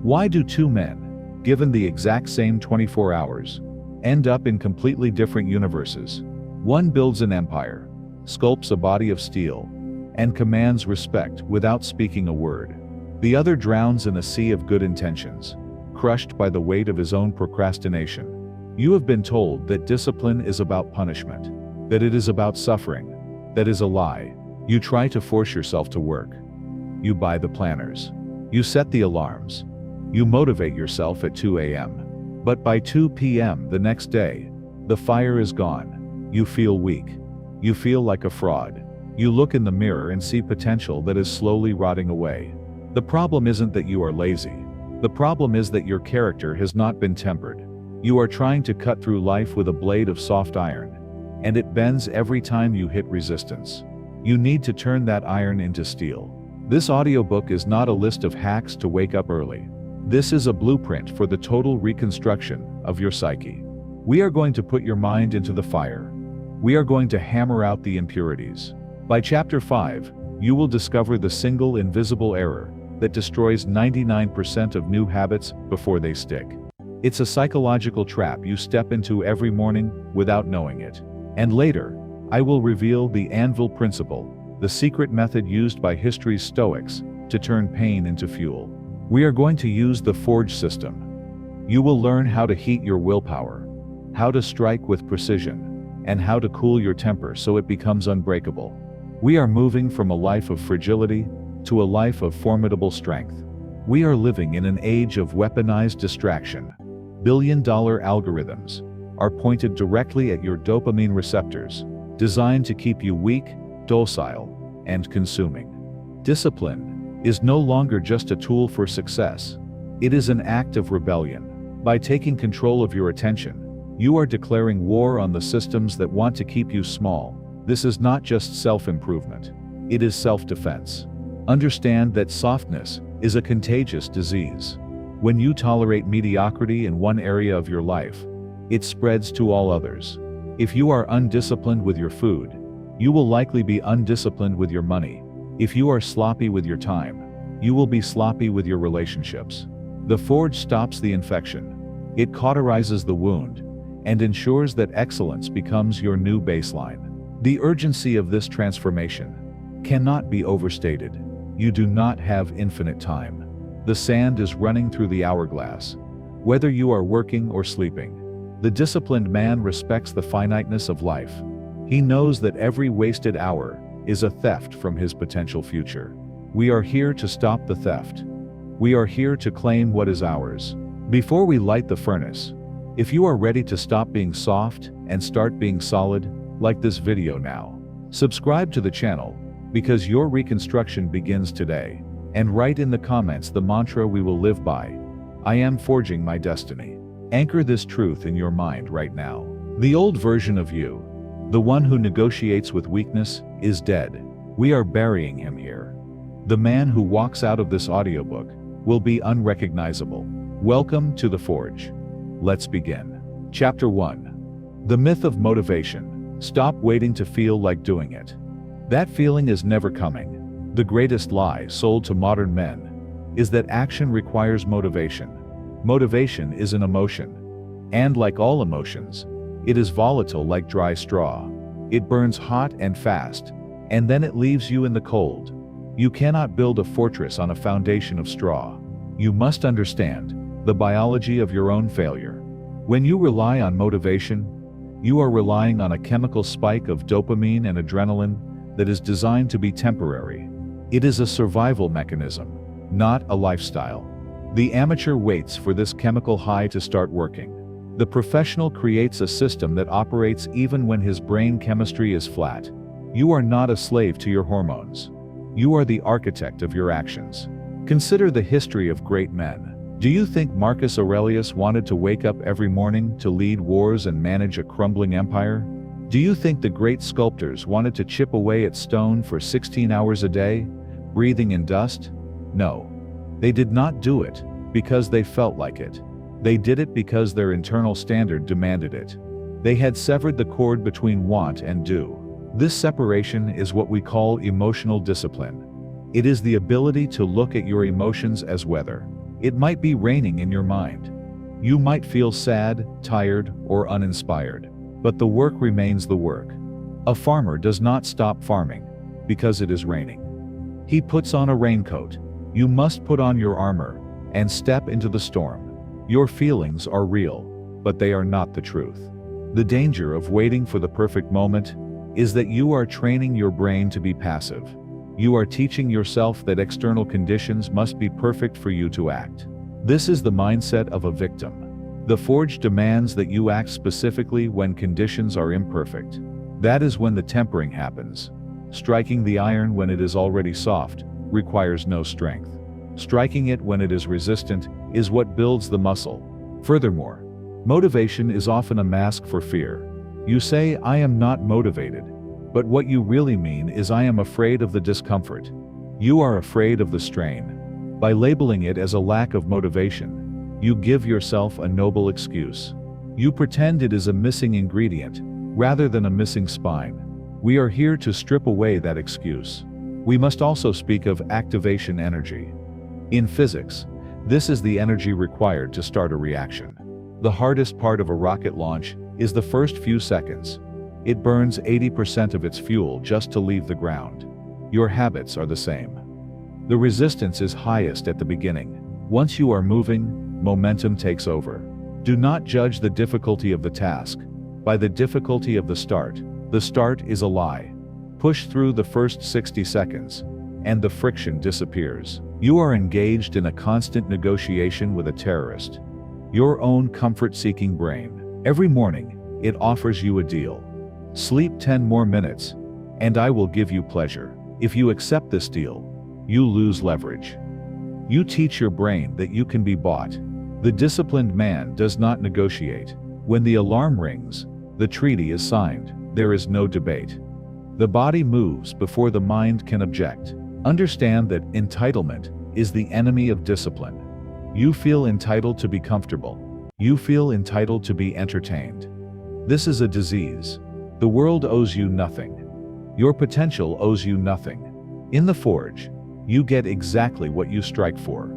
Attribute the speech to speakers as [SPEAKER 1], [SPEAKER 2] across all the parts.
[SPEAKER 1] Why do two men, given the exact same 24 hours, end up in completely different universes? One builds an empire, sculpts a body of steel, and commands respect without speaking a word. The other drowns in a sea of good intentions, crushed by the weight of his own procrastination. You have been told that discipline is about punishment, that it is about suffering. That is a lie. You try to force yourself to work. You buy the planners. You set the alarms. You motivate yourself at 2 a.m. But by 2 p.m. the next day, the fire is gone. You feel weak. You feel like a fraud. You look in the mirror and see potential that is slowly rotting away. The problem isn't that you are lazy. The problem is that your character has not been tempered. You are trying to cut through life with a blade of soft iron, and it bends every time you hit resistance. You need to turn that iron into steel. This audiobook is not a list of hacks to wake up early. This is a blueprint for the total reconstruction of your psyche. We are going to put your mind into the fire. We are going to hammer out the impurities. By chapter 5, you will discover the single invisible error that destroys 99% of new habits before they stick. It's a psychological trap you step into every morning without knowing it. And later, I will reveal the anvil principle, the secret method used by history's Stoics to turn pain into fuel. We are going to use the Forge system. You will learn how to heat your willpower, how to strike with precision, and how to cool your temper so it becomes unbreakable. We are moving from a life of fragility to a life of formidable strength. We are living in an age of weaponized distraction. Billion-dollar algorithms are pointed directly at your dopamine receptors, designed to keep you weak, docile, and consuming. Discipline is no longer just a tool for success. It is an act of rebellion. By taking control of your attention, you are declaring war on the systems that want to keep you small. This is not just self-improvement. It is self-defense. Understand that softness is a contagious disease. When you tolerate mediocrity in one area of your life, it spreads to all others. If you are undisciplined with your food, you will likely be undisciplined with your money. If you are sloppy with your time, you will be sloppy with your relationships. The Forge stops the infection. It cauterizes the wound and ensures that excellence becomes your new baseline. The urgency of this transformation cannot be overstated. You do not have infinite time. The sand is running through the hourglass. Whether you are working or sleeping, the disciplined man respects the finiteness of life. He knows that every wasted hour is a theft from his potential future. We are here to stop the theft. We are here to claim what is ours. Before we light the furnace, if you are ready to stop being soft and start being solid, like this video now. Subscribe to the channel, because your reconstruction begins today. And write in the comments the mantra we will live by. I am forging my destiny. Anchor this truth in your mind right now. The old version of you, the one who negotiates with weakness, is dead. We are burying him here. The man who walks out of this audiobook will be unrecognizable. Welcome to the Forge. Let's begin. Chapter 1. The myth of motivation. Stop waiting to feel like doing it. That feeling is never coming. The greatest lie sold to modern men is that action requires motivation. Motivation is an emotion. And like all emotions, it is volatile like dry straw. It burns hot and fast, and then it leaves you in the cold. You cannot build a fortress on a foundation of straw. You must understand the biology of your own failure. When you rely on motivation, you are relying on a chemical spike of dopamine and adrenaline that is designed to be temporary. It is a survival mechanism, not a lifestyle. The amateur waits for this chemical high to start working. The professional creates a system that operates even when his brain chemistry is flat. You are not a slave to your hormones. You are the architect of your actions. Consider the history of great men. Do you think Marcus Aurelius wanted to wake up every morning to lead wars and manage a crumbling empire? Do you think the great sculptors wanted to chip away at stone for 16 hours a day, breathing in dust? No. They did not do it because they felt like it. They did it because their internal standard demanded it. They had severed the cord between want and do. This separation is what we call emotional discipline. It is the ability to look at your emotions as weather It might be raining in your mind. You might feel sad, tired, or uninspired. But the work remains the work. A farmer does not stop farming because it is raining. He puts on a raincoat. You must put on your armor and step into the storm. Your feelings are real, but they are not the truth. The danger of waiting for the perfect moment is that you are training your brain to be passive. You are teaching yourself that external conditions must be perfect for you to act. This is the mindset of a victim. The Forge demands that you act specifically when conditions are imperfect. That is when the tempering happens. Striking the iron when it is already soft requires no strength. Striking it when it is resistant is what builds the muscle. Furthermore, motivation is often a mask for fear. You say, "I am not motivated," but what you really mean is, "I am afraid of the discomfort." You are afraid of the strain. By labeling it as a lack of motivation, you give yourself a noble excuse. You pretend it is a missing ingredient, rather than a missing spine. We are here to strip away that excuse. We must also speak of activation energy. In physics, this is the energy required to start a reaction. The hardest part of a rocket launch is the first few seconds. It burns 80% of its fuel just to leave the ground. Your habits are the same. The resistance is highest at the beginning. Once you are moving, momentum takes over. Do not judge the difficulty of the task by the difficulty of the start. The start is a lie. Push through the first 60 seconds, and the friction disappears. You are engaged in a constant negotiation with a terrorist. Your own comfort-seeking brain. Every morning, it offers you a deal. Sleep 10 more minutes, and I will give you pleasure. If you accept this deal, you lose leverage. You teach your brain that you can be bought. The disciplined man does not negotiate. When the alarm rings, the treaty is signed. There is no debate. The body moves before the mind can object. Understand that entitlement is the enemy of discipline. You feel entitled to be comfortable. You feel entitled to be entertained. This is a disease. The world owes you nothing. Your potential owes you nothing. In the Forge, you get exactly what you strike for.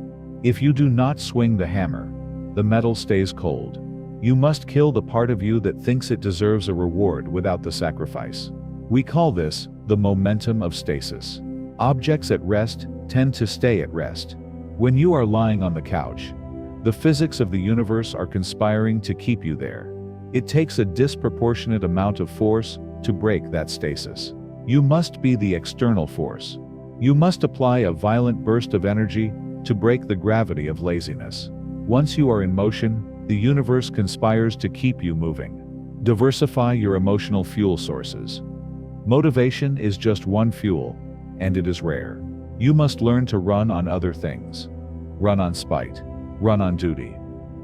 [SPEAKER 1] If you do not swing the hammer, the metal stays cold. You must kill the part of you that thinks it deserves a reward without the sacrifice. We call this the momentum of stasis. Objects at rest tend to stay at rest. When you are lying on the couch, the physics of the universe are conspiring to keep you there. It takes a disproportionate amount of force to break that stasis. You must be the external force. You must apply a violent burst of energy to break the gravity of laziness. Once you are in motion, the universe conspires to keep you moving. Diversify your emotional fuel sources. Motivation is just one fuel, and it is rare. You must learn to run on other things. Run on spite. Run on duty.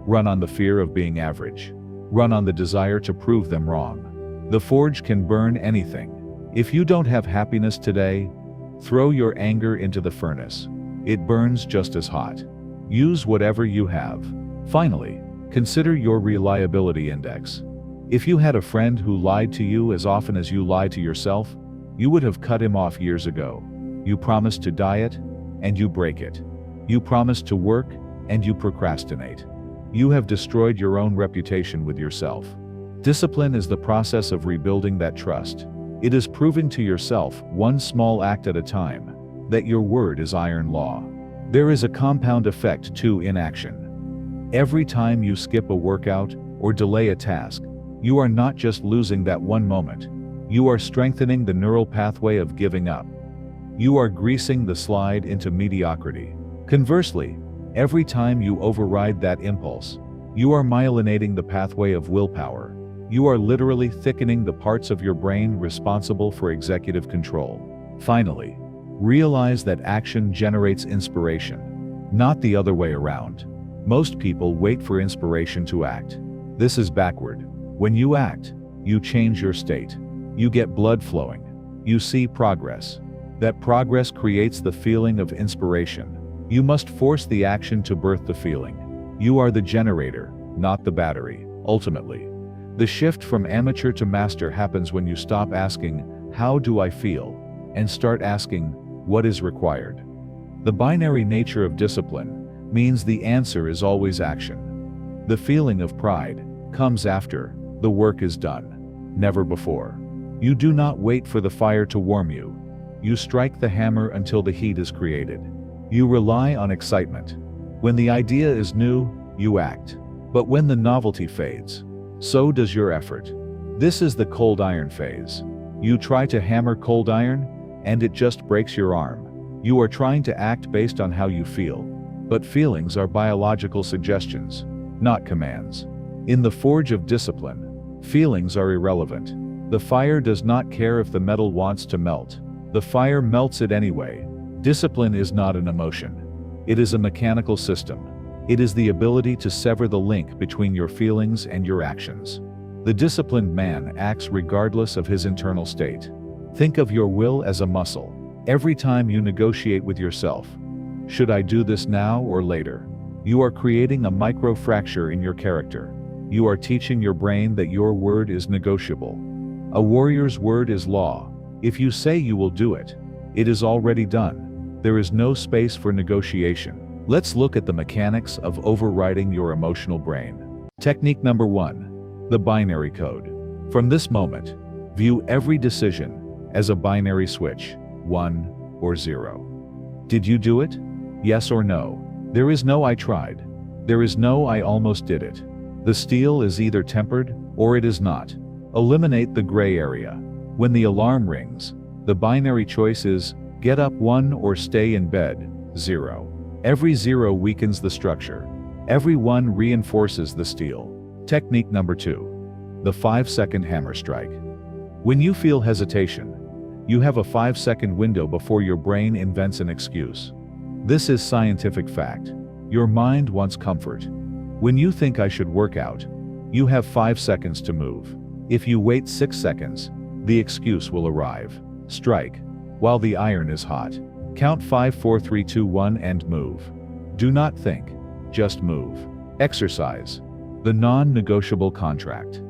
[SPEAKER 1] Run on the fear of being average. Run on the desire to prove them wrong. The Forge can burn anything. If you don't have happiness today, throw your anger into the furnace. It burns just as hot. Use whatever you have. Finally, consider your reliability index. If you had a friend who lied to you as often as you lie to yourself, you would have cut him off years ago. You promise to diet, and you break it. You promise to work, and you procrastinate. You have destroyed your own reputation with yourself. Discipline is the process of rebuilding that trust. It is proving to yourself, one small act at a time, that your word is iron law. There is a compound effect to inaction. Every time you skip a workout or delay a task, you are not just losing that one moment. You are strengthening the neural pathway of giving up. You are greasing the slide into mediocrity. Conversely, every time you override that impulse, you are myelinating the pathway of willpower. You are literally thickening the parts of your brain responsible for executive control. Finally, realize that action generates inspiration, not the other way around. Most people wait for inspiration to act. This is backward. When you act, you change your state. You get blood flowing. You see progress. That progress creates the feeling of inspiration. You must force the action to birth the feeling. You are the generator, not the battery. Ultimately, the shift from amateur to master happens when you stop asking, "How do I feel?" and start asking, "What is required?" The binary nature of discipline means the answer is always action. The feeling of pride comes after the work is done, never before. You do not wait for the fire to warm you. You strike the hammer until the heat is created. You rely on excitement. When the idea is new, you act. But when the novelty fades, so does your effort. This is the cold iron phase. You try to hammer cold iron, and it just breaks your arm. You are trying to act based on how you feel. But feelings are biological suggestions, not commands. In the forge of discipline, feelings are irrelevant. The fire does not care if the metal wants to melt. The fire melts it anyway. Discipline is not an emotion. It is a mechanical system. It is the ability to sever the link between your feelings and your actions. The disciplined man acts regardless of his internal state. Think of your will as a muscle. Every time you negotiate with yourself, should I do this now or later? You are creating a micro-fracture in your character. You are teaching your brain that your word is negotiable. A warrior's word is law. If you say you will do it, it is already done. There is no space for negotiation. Let's look at the mechanics of overriding your emotional brain. Technique number 1. The binary code. From this moment, view every decision as a binary switch, 1 or 0. Did you do it? Yes or no? There is no I tried. There is no I almost did it. The steel is either tempered or it is not. Eliminate the gray area. When the alarm rings, the binary choice is get up 1 or stay in bed, 0. Every 0 weakens the structure. Every 1 reinforces the steel. Technique number 2. The 5-second hammer strike. When you feel hesitation, you have a 5-second window before your brain invents an excuse. This is scientific fact. Your mind wants comfort. When you think I should work out, you have 5 seconds to move. If you wait 6 seconds, the excuse will arrive. Strike while the iron is hot. Count 5, 4, 3, 2, 1 and move. Do not think, just move. Exercise. The non-negotiable contract.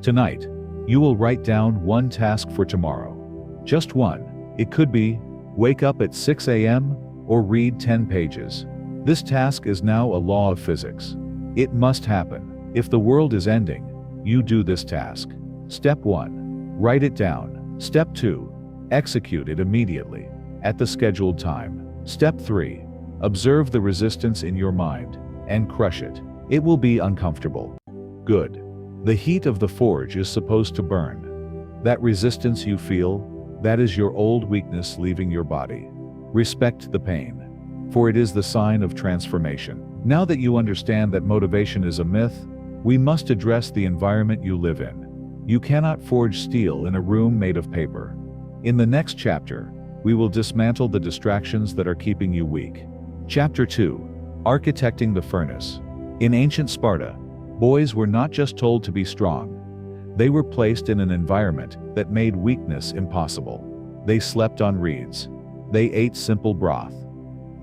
[SPEAKER 1] Tonight, you will write down one task for tomorrow. Just one. It could be, wake up at 6 a.m. or read 10 pages. This task is now a law of physics. It must happen. If the world is ending, you do this task. Step 1. Write it down. Step 2. Execute it immediately, at the scheduled time. Step 3. Observe the resistance in your mind, and crush it. It will be uncomfortable. Good. The heat of the forge is supposed to burn. That resistance you feel, that is your old weakness leaving your body. Respect the pain, for it is the sign of transformation. Now that you understand that motivation is a myth, we must address the environment you live in. You cannot forge steel in a room made of paper. In the next chapter, we will dismantle the distractions that are keeping you weak. Chapter 2. Architecting the furnace. In ancient Sparta, boys were not just told to be strong. They were placed in an environment that made weakness impossible. They slept on reeds. They ate simple broth.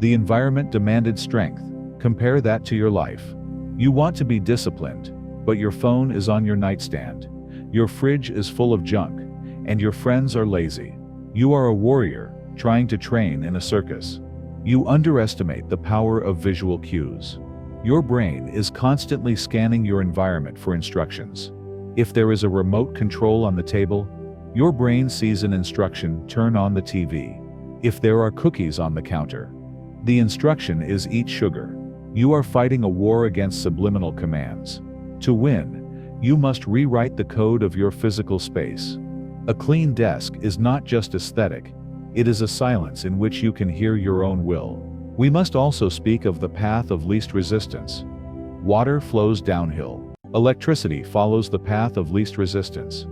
[SPEAKER 1] The environment demanded strength. Compare that to your life. You want to be disciplined, but your phone is on your nightstand. Your fridge is full of junk, and your friends are lazy. You are a warrior, trying to train in a circus. You underestimate the power of visual cues. Your brain is constantly scanning your environment for instructions. If there is a remote control on the table, your brain sees an instruction, turn on the TV. If there are cookies on the counter, the instruction is eat sugar. You are fighting a war against subliminal commands. To win, you must rewrite the code of your physical space. A clean desk is not just aesthetic, it is a silence in which you can hear your own will. We must also speak of the path of least resistance. Water flows downhill. Electricity follows the path of least resistance.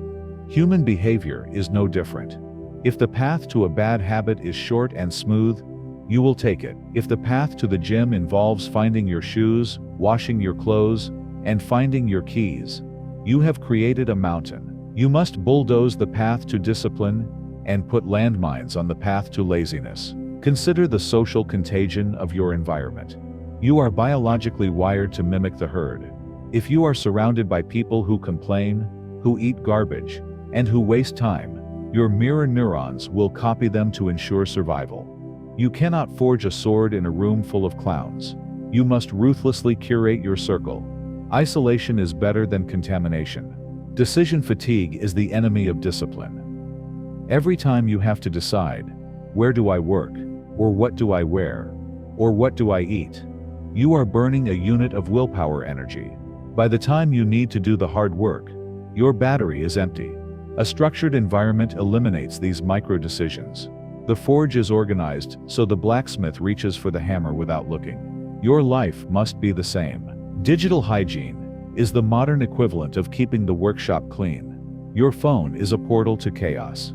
[SPEAKER 1] Human behavior is no different. If the path to a bad habit is short and smooth, you will take it. If the path to the gym involves finding your shoes, washing your clothes, and finding your keys, you have created a mountain. You must bulldoze the path to discipline and put landmines on the path to laziness. Consider the social contagion of your environment. You are biologically wired to mimic the herd. If you are surrounded by people who complain, who eat garbage, and who waste time, your mirror neurons will copy them to ensure survival. You cannot forge a sword in a room full of clowns. You must ruthlessly curate your circle. Isolation is better than contamination. Decision fatigue is the enemy of discipline. Every time you have to decide, where do I work, or what do I wear, or what do I eat, you are burning a unit of willpower energy. By the time you need to do the hard work, your battery is empty. A structured environment eliminates these micro decisions. The forge is organized so the blacksmith reaches for the hammer without looking. Your life must be the same. Digital hygiene is the modern equivalent of keeping the workshop clean. Your phone is a portal to chaos.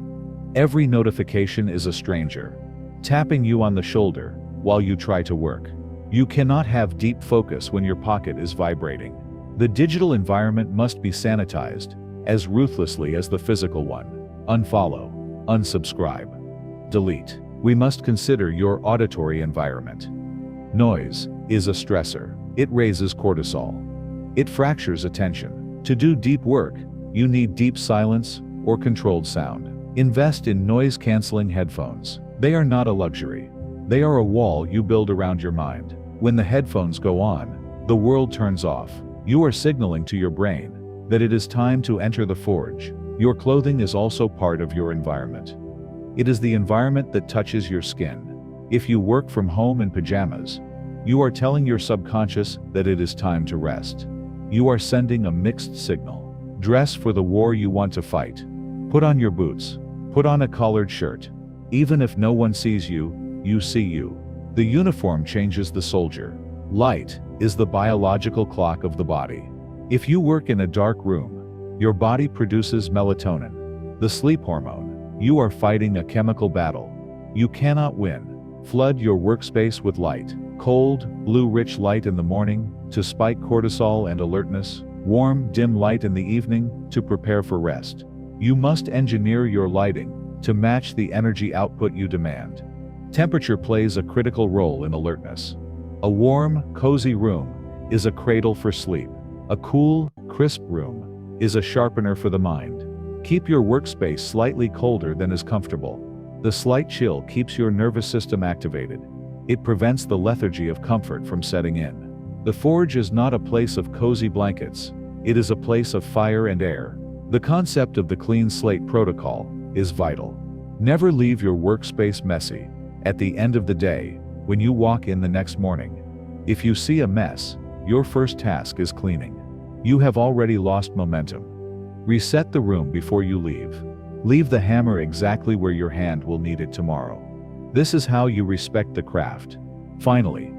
[SPEAKER 1] Every notification is a stranger, tapping you on the shoulder while you try to work. You cannot have deep focus when your pocket is vibrating. The digital environment must be sanitized as ruthlessly as the physical one. Unfollow, unsubscribe, delete. We must consider your auditory environment. Noise is a stressor. It raises cortisol. It fractures attention. To do deep work, you need deep silence or controlled sound. Invest in noise-canceling headphones. They are not a luxury. They are a wall you build around your mind. When the headphones go on, the world turns off. You are signaling to your brain that it is time to enter the forge. Your clothing is also part of your environment. It is the environment that touches your skin. If you work from home in pajamas, you are telling your subconscious that it is time to rest. You are sending a mixed signal. Dress for the war you want to fight. Put on your boots. Put on a collared shirt. Even if no one sees you, you see you. The uniform changes the soldier. Light is the biological clock of the body. If you work in a dark room, your body produces melatonin, the sleep hormone. You are fighting a chemical battle. You cannot win. Flood your workspace with light. Cold, blue-rich light in the morning to spike cortisol and alertness. Warm, dim light in the evening to prepare for rest. You must engineer your lighting to match the energy output you demand. Temperature plays a critical role in alertness. A warm, cozy room is a cradle for sleep. A cool, crisp room is a sharpener for the mind. Keep your workspace slightly colder than is comfortable. The slight chill keeps your nervous system activated. It prevents the lethargy of comfort from setting in. The forge is not a place of cozy blankets. It is a place of fire and air. The concept of the clean slate protocol is vital. Never leave your workspace messy. At the end of the day, when you walk in the next morning, if you see a mess, your first task is cleaning. You have already lost momentum. Reset the room before you leave. Leave the hammer exactly where your hand will need it tomorrow. This is how you respect the craft. Finally,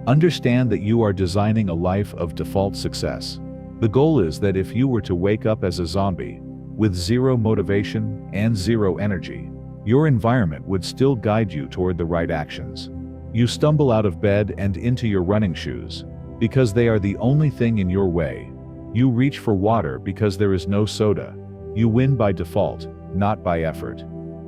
[SPEAKER 1] understand that you are designing a life of default success. The goal is that if you were to wake up as a zombie, with zero motivation and zero energy, your environment would still guide you toward the right actions. You stumble out of bed and into your running shoes, because they are the only thing in your way. You reach for water because there is no soda. You win by default, not by effort.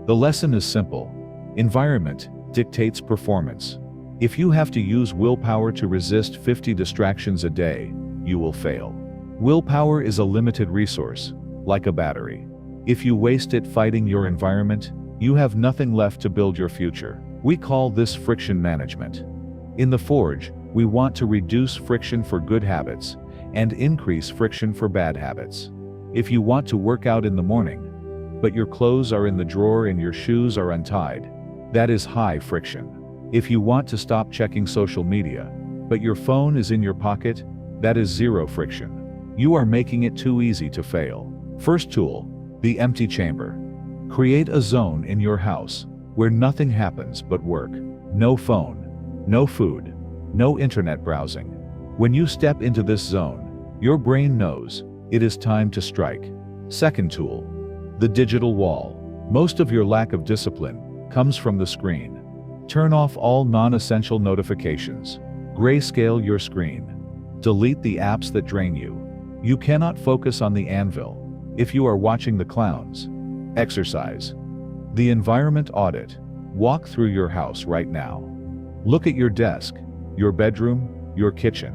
[SPEAKER 1] The lesson is simple. Environment dictates performance. If you have to use willpower to resist 50 distractions a day, you will fail. Willpower is a limited resource, like a battery. If you waste it fighting your environment, you have nothing left to build your future. We call this friction management. In the Forge, we want to reduce friction for good habits and increase friction for bad habits. If you want to work out in the morning, but your clothes are in the drawer and your shoes are untied, that is high friction. If you want to stop checking social media, but your phone is in your pocket, that is zero friction. You are making it too easy to fail. First tool, the empty chamber. Create a zone in your house where nothing happens but work. No phone, no food, no internet browsing. When you step into this zone, your brain knows it is time to strike. Second tool, the digital wall. Most of your lack of discipline comes from the screen. Turn off all non-essential notifications. Grayscale your screen. Delete the apps that drain you. You cannot focus on the anvil if you are watching the clowns. Exercise. The environment audit. Walk through your house right now. Look at your desk, your bedroom, your kitchen.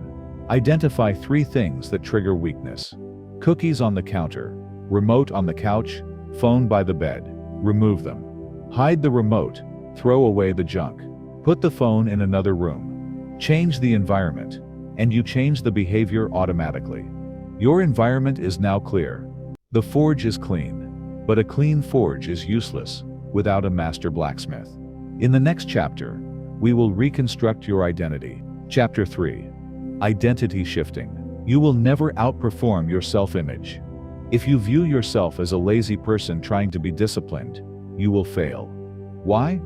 [SPEAKER 1] Identify 3 things that trigger weakness. Cookies on the counter, remote on the couch, phone by the bed. Remove them. Hide the remote. Throw away the junk. Put the phone in another room. Change the environment, and you change the behavior automatically. Your environment is now clear. The forge is clean, but a clean forge is useless without a master blacksmith. In the next chapter, we will reconstruct your identity. Chapter 3. Identity shifting. You will never outperform your self-image. If you view yourself as a lazy person trying to be disciplined, you will fail. Why?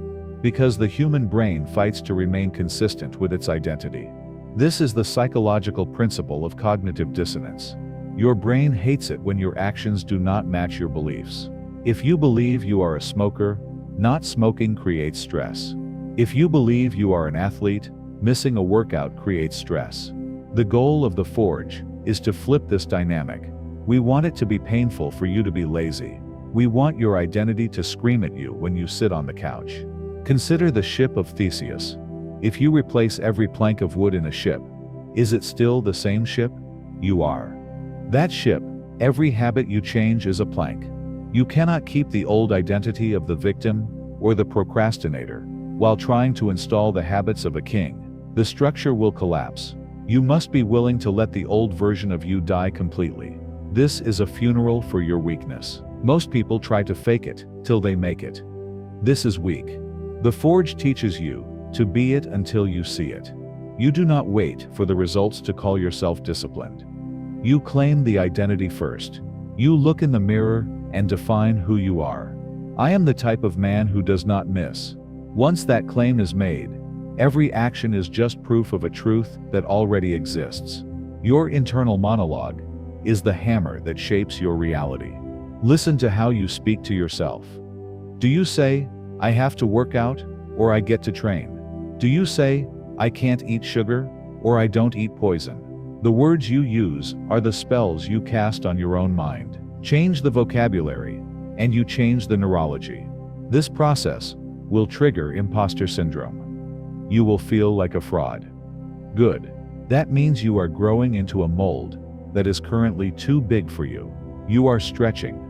[SPEAKER 1] Because the human brain fights to remain consistent with its identity. This is the psychological principle of cognitive dissonance. Your brain hates it when your actions do not match your beliefs. If you believe you are a smoker, not smoking creates stress. If you believe you are an athlete, missing a workout creates stress. The goal of the forge is to flip this dynamic. We want it to be painful for you to be lazy. We want your identity to scream at you when you sit on the couch. Consider the ship of Theseus. If you replace every plank of wood in a ship, is it still the same ship? You are that ship. Every habit you change is a plank. You cannot keep the old identity of the victim or the procrastinator while trying to install the habits of a king. The structure will collapse. You must be willing to let the old version of you die completely. This is a funeral for your weakness. Most people try to fake it till they make it. This is weak. The forge teaches you to be it until you see it. You do not wait for the results to call yourself disciplined. You claim the identity first. You look in the mirror and define who you are. I am the type of man who does not miss. Once that claim is made, every action is just proof of a truth that already exists. Your internal monologue is the hammer that shapes your reality. Listen to how you speak to yourself. Do you say, I have to work out, or I get to train? Do you say, I can't eat sugar, or I don't eat poison? The words you use are the spells you cast on your own mind. Change the vocabulary, and you change the neurology. This process will trigger imposter syndrome. You will feel like a fraud. Good. That means you are growing into a mold that is currently too big for you. You are stretching.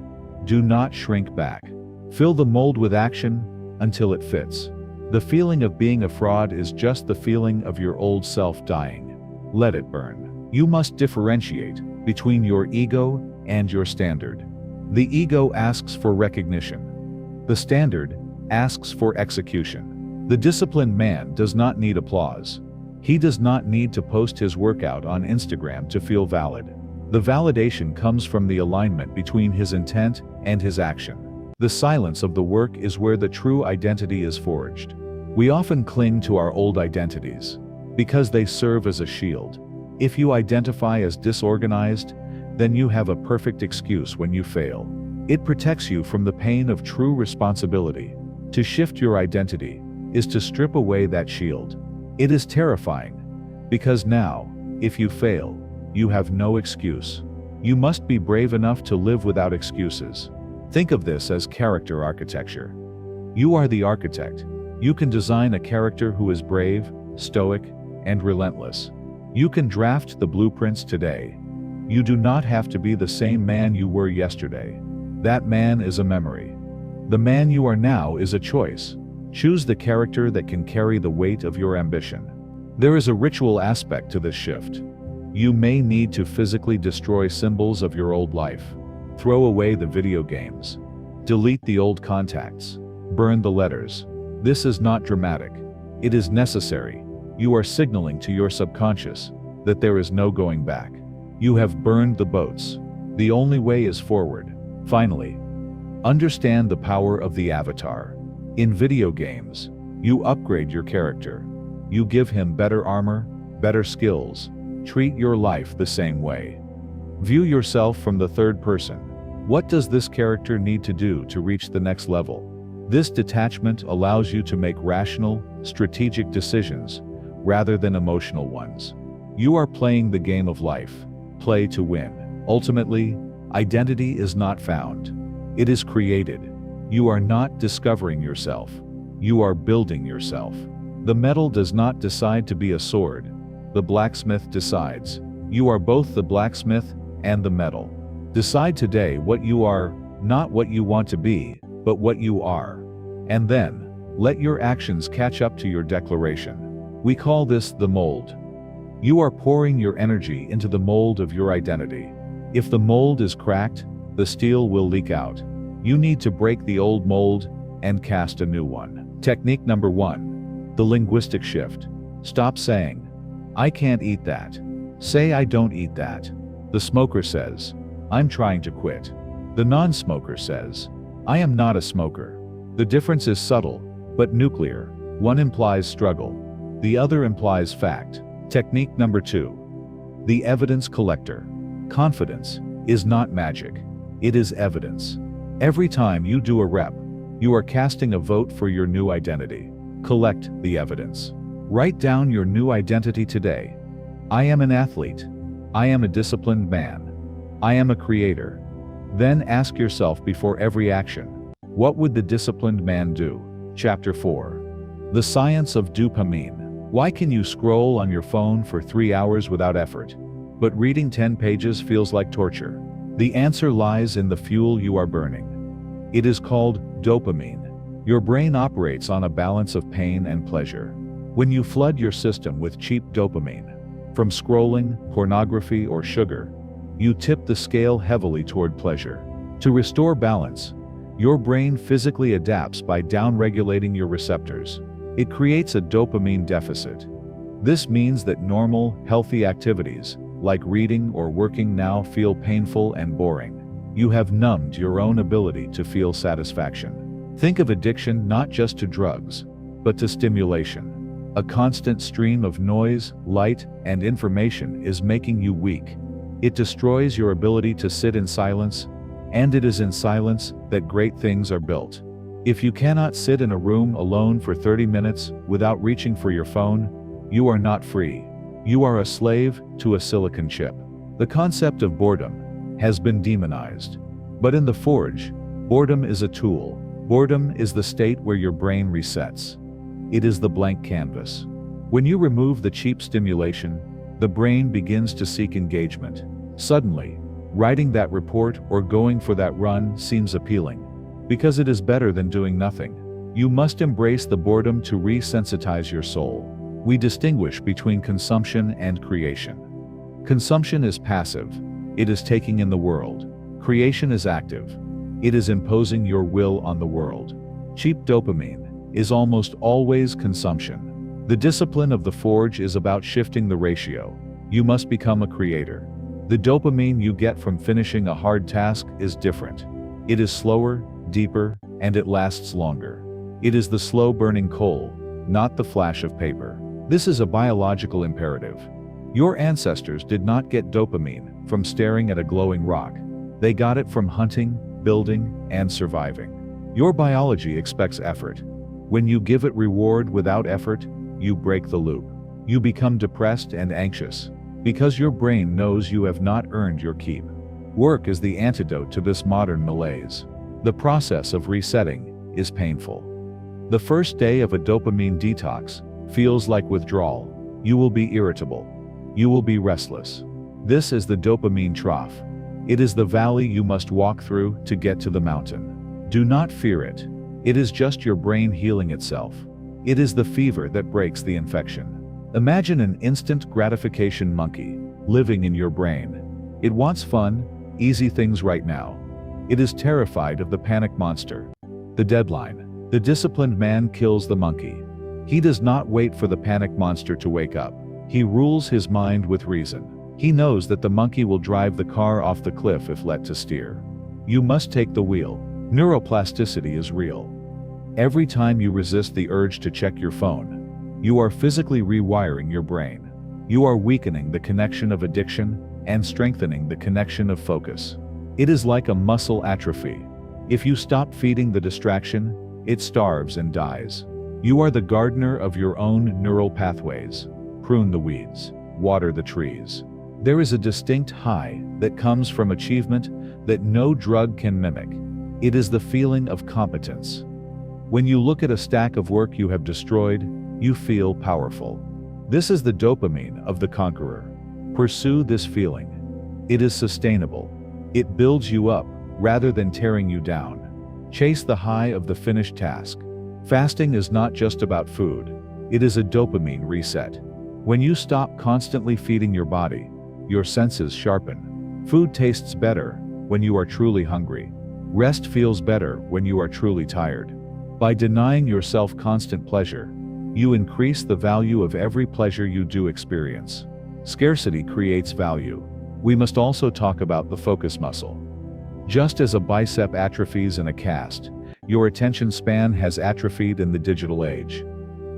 [SPEAKER 1] Do not shrink back. Fill the mold with action until it fits. The feeling of being a fraud is just the feeling of your old self dying. Let it burn. You must differentiate between your ego and your standard. The ego asks for recognition. The standard asks for execution. The disciplined man does not need applause. He does not need to post his workout on Instagram to feel valid. The validation comes from the alignment between his intent and his action. The silence of the work is where the true identity is forged. We often cling to our old identities because they serve as a shield. If you identify as disorganized, then you have a perfect excuse when you fail. It protects you from the pain of true responsibility. To shift your identity is to strip away that shield. It is terrifying, because now, if you fail, you have no excuse. You must be brave enough to live without excuses. Think of this as character architecture. You are the architect. You can design a character who is brave, stoic, and relentless. You can draft the blueprints today. You do not have to be the same man you were yesterday. That man is a memory. The man you are now is a choice. Choose the character that can carry the weight of your ambition. There is a ritual aspect to this shift. You may need to physically destroy symbols of your old life. Throw away the video games. Delete the old contacts. Burn the letters. This is not dramatic. It is necessary. You are signaling to your subconscious that there is no going back. You have burned the boats. The only way is forward. Finally, understand the power of the avatar. In video games, you upgrade your character. You give him better armor, better skills. Treat your life the same way. View yourself from the third person. What does this character need to do to reach the next level? This detachment allows you to make rational, strategic decisions rather than emotional ones. You are playing the game of life. Play to win. Ultimately, identity is not found. It is created. You are not discovering yourself. You are building yourself. The metal does not decide to be a sword. The blacksmith decides. You are both the blacksmith and the metal. Decide today what you are, not what you want to be, but what you are. And then, let your actions catch up to your declaration. We call this the mold. You are pouring your energy into the mold of your identity. If the mold is cracked, the steel will leak out. You need to break the old mold and cast a new one. Technique number 1. The linguistic shift. Stop saying, "I can't eat that." Say, "I don't eat that." The smoker says, "I'm trying to quit." The non-smoker says, "I am not a smoker." The difference is subtle, but nuclear. One implies struggle. The other implies fact. Technique number 2. The evidence collector. Confidence is not magic. It is evidence. Every time you do a rep, you are casting a vote for your new identity. Collect the evidence. Write down your new identity today. I am an athlete. I am a disciplined man. I am a creator. Then ask yourself before every action, what would the disciplined man do? Chapter 4. The science of dopamine. Why can you scroll on your phone for 3 hours without effort, but reading 10 pages feels like torture? The answer lies in the fuel you are burning. It is called dopamine. Your brain operates on a balance of pain and pleasure. When you flood your system with cheap dopamine, from scrolling, pornography, or sugar, you tip the scale heavily toward pleasure. To restore balance, your brain physically adapts by downregulating your receptors. It creates a dopamine deficit. This means that normal, healthy activities, like reading or working, now feel painful and boring. You have numbed your own ability to feel satisfaction. Think of addiction not just to drugs, but to stimulation. A constant stream of noise, light, and information is making you weak. It destroys your ability to sit in silence, and it is in silence that great things are built. If you cannot sit in a room alone for 30 minutes without reaching for your phone, you are not free. You are a slave to a silicon chip. The concept of boredom has been demonized. But in the Forge, boredom is a tool. Boredom is the state where your brain resets. It is the blank canvas. When you remove the cheap stimulation, the brain begins to seek engagement. Suddenly, writing that report or going for that run seems appealing, because it is better than doing nothing. You must embrace the boredom to resensitize your soul. We distinguish between consumption and creation. Consumption is passive. It is taking in the world. Creation is active. It is imposing your will on the world. Cheap dopamine is almost always consumption. The discipline of the Forge is about shifting the ratio. You must become a creator. The dopamine you get from finishing a hard task is different. It is slower, deeper, and it lasts longer. It is the slow-burning coal, not the flash of paper. This is a biological imperative. Your ancestors did not get dopamine from staring at a glowing rock. They got it from hunting, building, and surviving. Your biology expects effort. When you give it reward without effort, you break the loop. You become depressed and anxious, because your brain knows you have not earned your keep. Work is the antidote to this modern malaise. The process of resetting is painful. The first day of a dopamine detox feels like withdrawal. You will be irritable. You will be restless. This is the dopamine trough. It is the valley you must walk through to get to the mountain. Do not fear it. It is just your brain healing itself. It is the fever that breaks the infection. Imagine an instant gratification monkey living in your brain. It wants fun, easy things right now. It is terrified of the panic monster, the deadline. The disciplined man kills the monkey. He does not wait for the panic monster to wake up. He rules his mind with reason. He knows that the monkey will drive the car off the cliff if let to steer. You must take the wheel. Neuroplasticity is real. Every time you resist the urge to check your phone, you are physically rewiring your brain. You are weakening the connection of addiction and strengthening the connection of focus. It is like a muscle atrophy. If you stop feeding the distraction, it starves and dies. You are the gardener of your own neural pathways. Prune the weeds, water the trees. There is a distinct high that comes from achievement that no drug can mimic. It is the feeling of competence. When you look at a stack of work you have destroyed, you feel powerful. This is the dopamine of the conqueror. Pursue this feeling. It is sustainable. It builds you up rather than tearing you down. Chase the high of the finished task. Fasting is not just about food. It is a dopamine reset. When you stop constantly feeding your body, your senses sharpen. Food tastes better when you are truly hungry. Rest feels better when you are truly tired. By denying yourself constant pleasure, you increase the value of every pleasure you do experience. Scarcity creates value. We must also talk about the focus muscle. Just as a bicep atrophies in a cast, your attention span has atrophied in the digital age.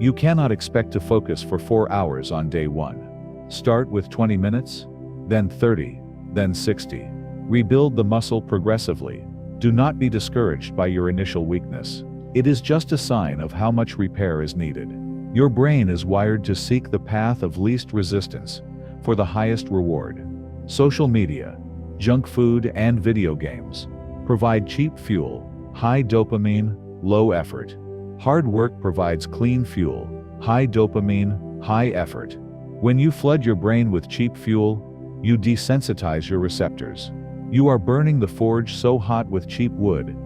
[SPEAKER 1] You cannot expect to focus for 4 hours on day 1. Start with 20 minutes, then 30, then 60. Rebuild the muscle progressively. Do not be discouraged by your initial weakness. It is just a sign of how much repair is needed. Your brain is wired to seek the path of least resistance for the highest reward. Social media, junk food, and video games provide cheap fuel, high dopamine, low effort. Hard work provides clean fuel, high dopamine, high effort. When you flood your brain with cheap fuel, you desensitize your receptors. You are burning the forge so hot with cheap wood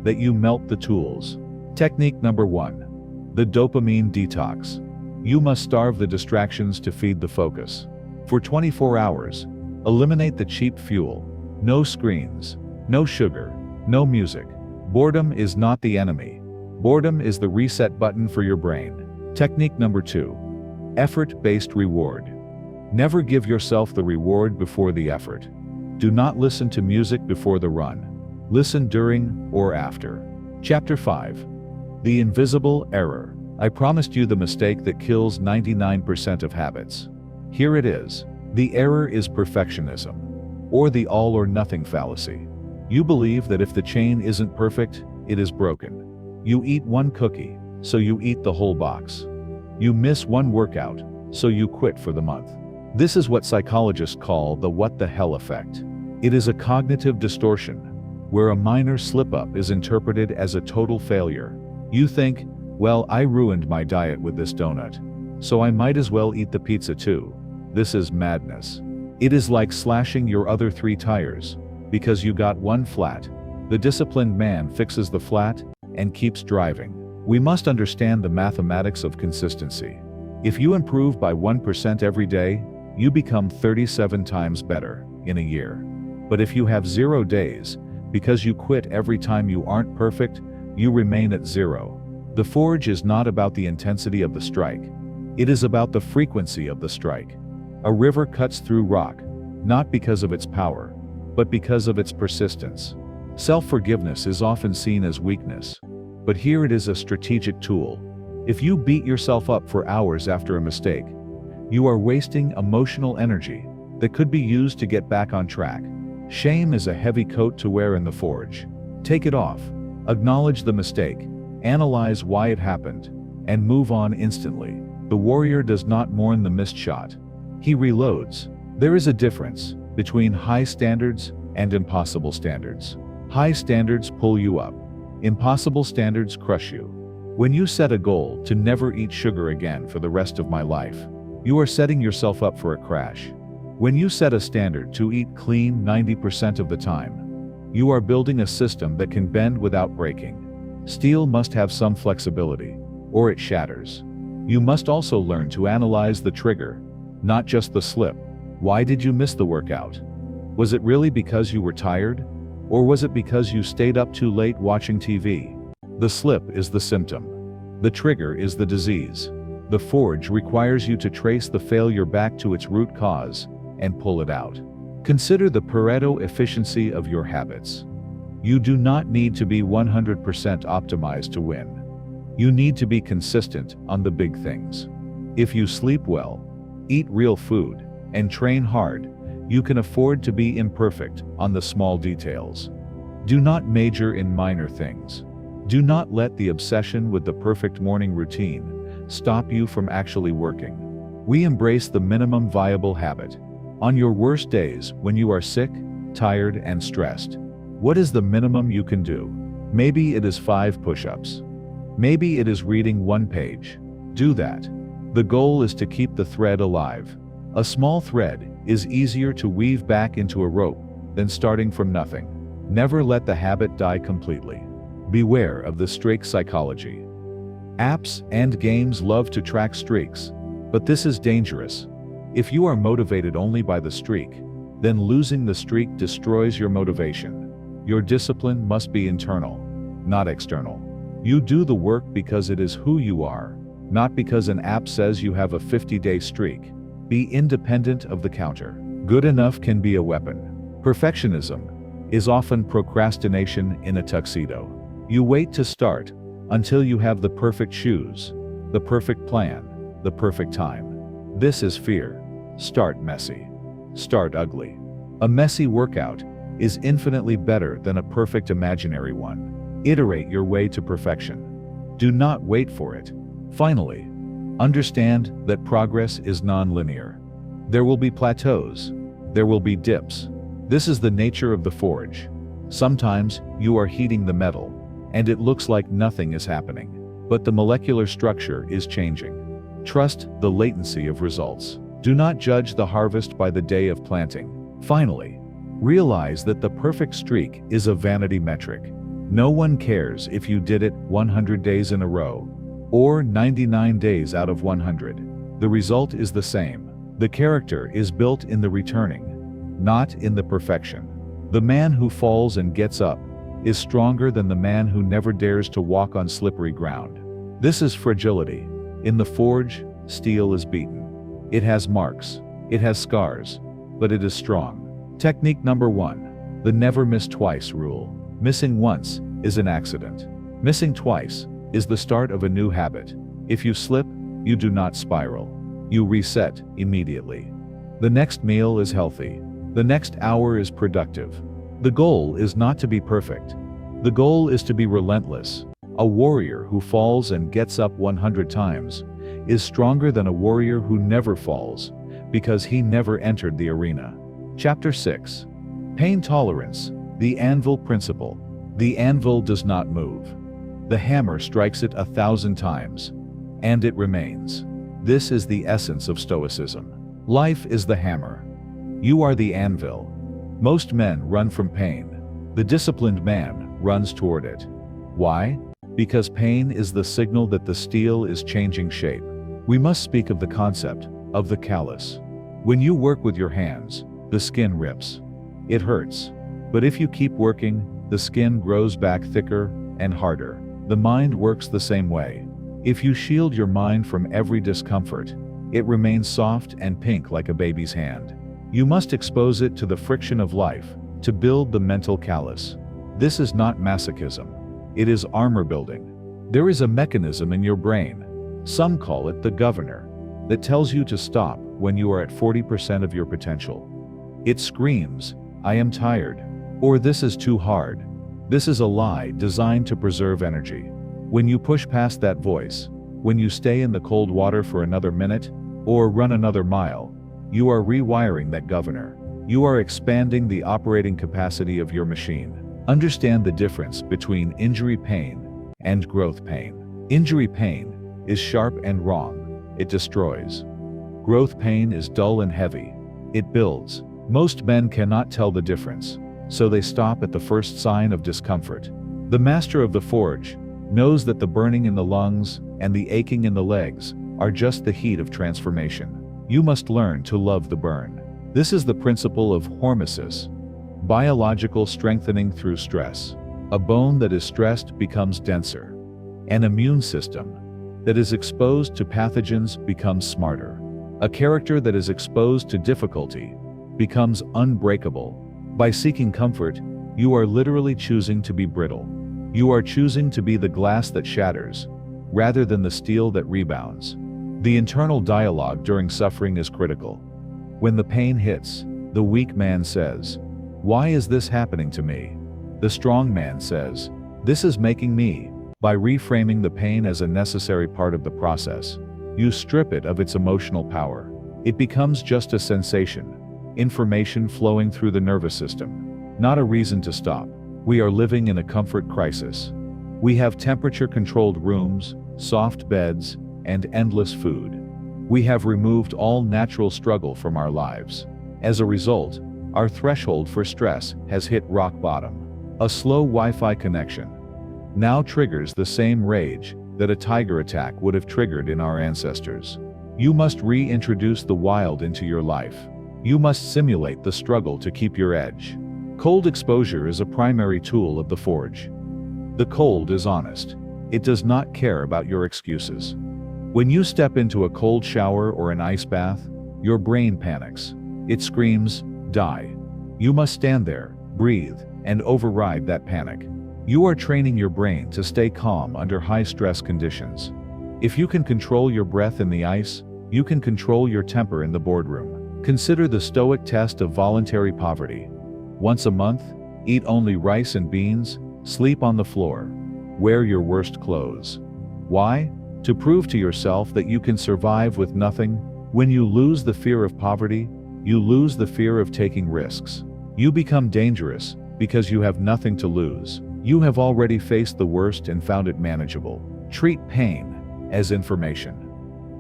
[SPEAKER 1] that you melt the tools. Technique number 1. The dopamine detox. You must starve the distractions to feed the focus. For 24 hours, eliminate the cheap fuel. No screens, no sugar, no music. Boredom is not the enemy. Boredom is the reset button for your brain. Technique number 2. Effort-based reward. Never give yourself the reward before the effort. Do not listen to music before the run. Listen during or after. Chapter 5. The invisible error. I promised you the mistake that kills 99% of habits. Here it is. The error is perfectionism, or the all-or-nothing fallacy. You believe that if the chain isn't perfect, it is broken. You eat one cookie, so you eat the whole box. You miss one workout, so you quit for the month. This is what psychologists call the what the hell effect. It is a cognitive distortion, where a minor slip-up is interpreted as a total failure. You think, well, I ruined my diet with this donut, so I might as well eat the pizza too. This is madness. It is like slashing your other 3 tires, because you got one flat. The disciplined man fixes the flat and keeps driving. We must understand the mathematics of consistency. If you improve by 1% every day, you become 37 times better in a year. But if you have 0 days, because you quit every time you aren't perfect, you remain at 0. The forge is not about the intensity of the strike. It is about the frequency of the strike. A river cuts through rock, not because of its power, but because of its persistence. Self-forgiveness is often seen as weakness, but here it is a strategic tool. If you beat yourself up for hours after a mistake, you are wasting emotional energy that could be used to get back on track. Shame is a heavy coat to wear in the forge. Take it off. Acknowledge the mistake, analyze why it happened, and move on instantly. The warrior does not mourn the missed shot. He reloads. There is a difference between high standards and impossible standards. High standards pull you up. Impossible standards crush you. When you set a goal to never eat sugar again for the rest of my life, you are setting yourself up for a crash. When you set a standard to eat clean 90% of the time, you are building a system that can bend without breaking. Steel must have some flexibility, or it shatters. You must also learn to analyze the trigger, not just the slip. Why did you miss the workout? Was it really because you were tired? Or was it because you stayed up too late watching TV? The slip is the symptom. The trigger is the disease. The forge requires you to trace the failure back to its root cause and pull it out. Consider the Pareto efficiency of your habits. You do not need to be 100% optimized to win. You need to be consistent on the big things. If you sleep well, eat real food, and train hard, you can afford to be imperfect on the small details. Do not major in minor things. Do not let the obsession with the perfect morning routine stop you from actually working. We embrace the minimum viable habit. On your worst days, when you are sick, tired, and stressed, what is the minimum you can do? Maybe it is 5 push-ups. Maybe it is reading 1 page. Do that. The goal is to keep the thread alive. A small thread is easier to weave back into a rope than starting from nothing. Never let the habit die completely. Beware of the streak psychology. Apps and games love to track streaks, but this is dangerous. If you are motivated only by the streak, then losing the streak destroys your motivation. Your discipline must be internal, not external. You do the work because it is who you are, not because an app says you have a 50-day streak. Be independent of the counter. Good enough can be a weapon. Perfectionism is often procrastination in a tuxedo. You wait to start until you have the perfect shoes, the perfect plan, the perfect time. This is fear. Start messy. Start ugly. A messy workout is infinitely better than a perfect imaginary one. Iterate your way to perfection. Do not wait for it. Finally, understand that progress is non-linear. There will be plateaus. There will be dips. This is the nature of the forge. Sometimes you are heating the metal, and it looks like nothing is happening, but the molecular structure is changing. Trust the latency of results. Do not judge the harvest by the day of planting. Finally, realize that the perfect streak is a vanity metric. No one cares if you did it 100 days in a row, or 99 days out of 100. The result is the same. The character is built in the returning, not in the perfection. The man who falls and gets up is stronger than the man who never dares to walk on slippery ground. This is fragility. In the forge, steel is beaten. It has marks. It has scars. But it is strong. Technique number 1. The never miss twice rule. Missing once is an accident. Missing twice is the start of a new habit. If you slip, you do not spiral. You reset immediately. The next meal is healthy. The next hour is productive. The goal is not to be perfect. The goal is to be relentless. A warrior who falls and gets up 100 times is stronger than a warrior who never falls, because he never entered the arena. Chapter 6. Pain Tolerance, the Anvil Principle. The anvil does not move. The hammer strikes it 1,000 times, and it remains. This is the essence of Stoicism. Life is the hammer. You are the anvil. Most men run from pain. The disciplined man runs toward it. Why? Because pain is the signal that the steel is changing shape. We must speak of the concept of the callus. When you work with your hands, the skin rips. It hurts. But if you keep working, the skin grows back thicker and harder. The mind works the same way. If you shield your mind from every discomfort, it remains soft and pink like a baby's hand. You must expose it to the friction of life to build the mental callus. This is not masochism. It is armor building. There is a mechanism in your brain, some call it the governor, that tells you to stop when you are at 40% of your potential. It screams, "I am tired," or "This is too hard." This is a lie designed to preserve energy. When you push past that voice, when you stay in the cold water for another minute, or run another mile, you are rewiring that governor. You are expanding the operating capacity of your machine. Understand the difference between injury pain and growth pain. Injury pain is sharp and wrong. It destroys. Growth pain is dull and heavy. It builds. Most men cannot tell the difference, so they stop at the first sign of discomfort. The master of the forge knows that the burning in the lungs and the aching in the legs are just the heat of transformation. You must learn to love the burn. This is the principle of hormesis, biological strengthening through stress. A bone that is stressed becomes denser. An immune system that is exposed to pathogens becomes smarter. A character that is exposed to difficulty becomes unbreakable. By seeking comfort, you are literally choosing to be brittle. You are choosing to be the glass that shatters, rather than the steel that rebounds. The internal dialogue during suffering is critical. When the pain hits, the weak man says, "Why is this happening to me?" The strong man says, "This is making me." By reframing the pain as a necessary part of the process, you strip it of its emotional power. It becomes just a sensation, information flowing through the nervous system, not a reason to stop. We are living in a comfort crisis. We have temperature-controlled rooms, soft beds, and endless food. We have removed all natural struggle from our lives. As a result, our threshold for stress has hit rock bottom. A slow Wi-Fi connection now triggers the same rage that a tiger attack would have triggered in our ancestors. You must reintroduce the wild into your life. You must simulate the struggle to keep your edge. Cold exposure is a primary tool of the forge. The cold is honest. It does not care about your excuses. When you step into a cold shower or an ice bath, your brain panics. It screams, "Die." You must stand there, breathe, and override that panic. You are training your brain to stay calm under high-stress conditions. If you can control your breath in the ice, you can control your temper in the boardroom. Consider the Stoic test of voluntary poverty. Once a month, eat only rice and beans, sleep on the floor, wear your worst clothes. Why? To prove to yourself that you can survive with nothing. When you lose the fear of poverty, you lose the fear of taking risks. You become dangerous because you have nothing to lose. You have already faced the worst and found it manageable. Treat pain as information.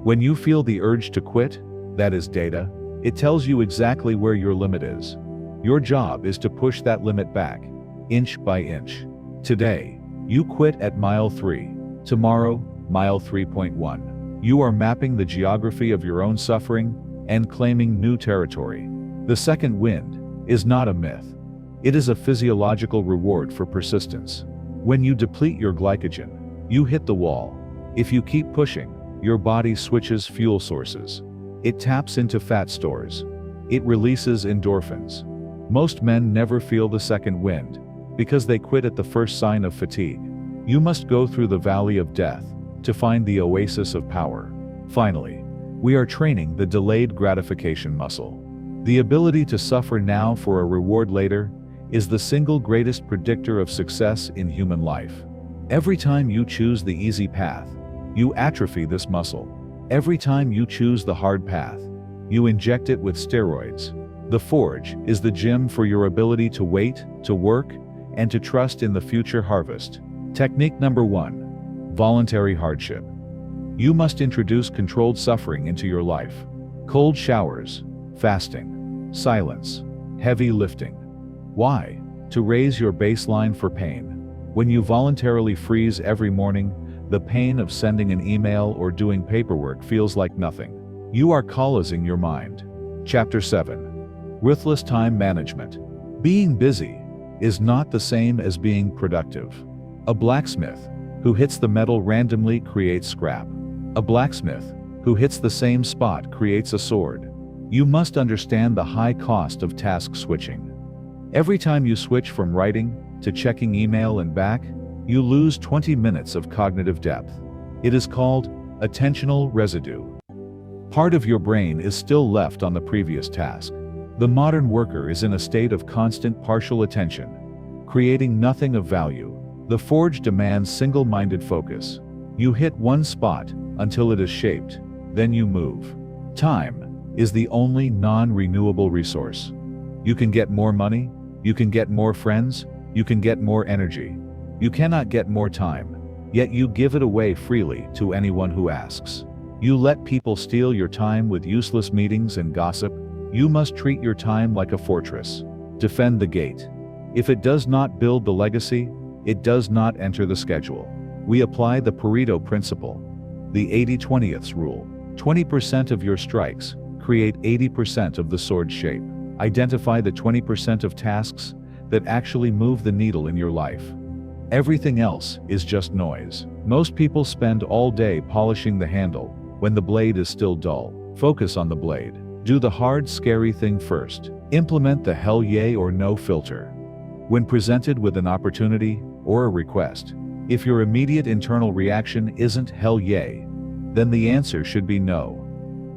[SPEAKER 1] When you feel the urge to quit, that is data. It tells you exactly where your limit is. Your job is to push that limit back, inch by inch. Today, you quit at mile 3. Tomorrow, mile 3.1. You are mapping the geography of your own suffering and claiming new territory. The second wind is not a myth. It is a physiological reward for persistence. When you deplete your glycogen, you hit the wall. If you keep pushing, your body switches fuel sources. It taps into fat stores. It releases endorphins. Most men never feel the second wind because they quit at the first sign of fatigue. You must go through the valley of death to find the oasis of power. Finally, we are training the delayed gratification muscle. The ability to suffer now for a reward later is the single greatest predictor of success in human life. Every time you choose the easy path, you atrophy this muscle. Every time you choose the hard path, you inject it with steroids. The forge is the gym for your ability to wait, to work, and to trust in the future harvest. Technique number 1. Voluntary hardship. You must introduce controlled suffering into your life. Cold showers, fasting, silence, heavy lifting. Why? To raise your baseline for pain. When you voluntarily freeze every morning, the pain of sending an email or doing paperwork feels like nothing. You are coalescing your mind. Chapter 7. Ruthless time management. Being busy is not the same as being productive. A blacksmith who hits the metal randomly creates scrap. A blacksmith who hits the same spot creates a sword. You must understand the high cost of task switching. Every time you switch from writing to checking email and back, you lose 20 minutes of cognitive depth. It is called attentional residue. Part of your brain is still left on the previous task. The modern worker is in a state of constant partial attention, creating nothing of value. The forge demands single-minded focus. You hit one spot until it is shaped, then you move. Time is the only non-renewable resource. You can get more money, you can get more friends, you can get more energy. You cannot get more time, yet you give it away freely to anyone who asks. You let people steal your time with useless meetings and gossip. You must treat your time like a fortress. Defend the gate. If it does not build the legacy, it does not enter the schedule. We apply the Pareto principle, the 80-20th rule. 20% of your strikes create 80% of the sword shape. Identify the 20% of tasks that actually move the needle in your life. Everything else is just noise. Most people spend all day polishing the handle when the blade is still dull. Focus on the blade. Do the hard, scary thing first. Implement the hell yay or no filter. When presented with an opportunity or a request, if your immediate internal reaction isn't hell yay, then the answer should be no.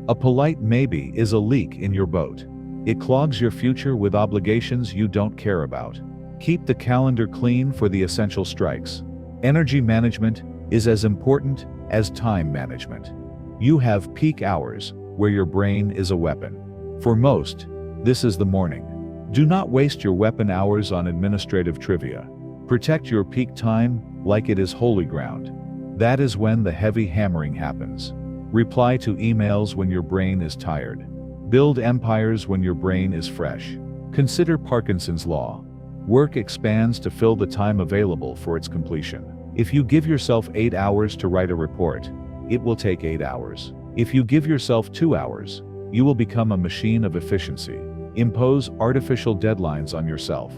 [SPEAKER 1] A polite maybe is a leak in your boat. It clogs your future with obligations you don't care about. Keep the calendar clean for the essential strikes. Energy management is as important as time management. You have peak hours where your brain is a weapon. For most, this is the morning. Do not waste your weapon hours on administrative trivia. Protect your peak time like it is holy ground. That is when the heavy hammering happens. Reply to emails when your brain is tired. Build empires when your brain is fresh. Consider Parkinson's law. Work expands to fill the time available for its completion. If you give yourself 8 hours to write a report, it will take 8 hours. If you give yourself 2 hours, you will become a machine of efficiency. Impose artificial deadlines on yourself.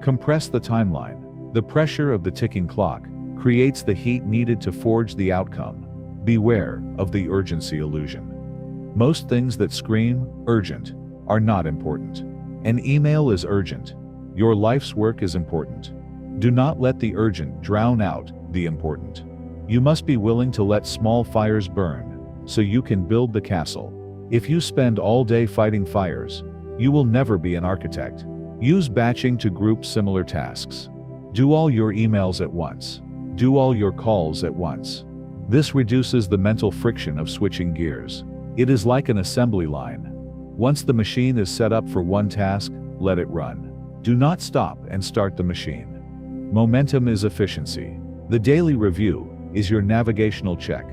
[SPEAKER 1] Compress the timeline. The pressure of the ticking clock creates the heat needed to forge the outcome. Beware of the urgency illusion. Most things that scream urgent are not important. An email is urgent. Your life's work is important. Do not let the urgent drown out the important. You must be willing to let small fires burn, so you can build the castle. If you spend all day fighting fires, you will never be an architect. Use batching to group similar tasks. Do all your emails at once. Do all your calls at once. This reduces the mental friction of switching gears. It is like an assembly line. Once the machine is set up for one task, let it run. Do not stop and start the machine. Momentum is efficiency. The daily review is your navigational check.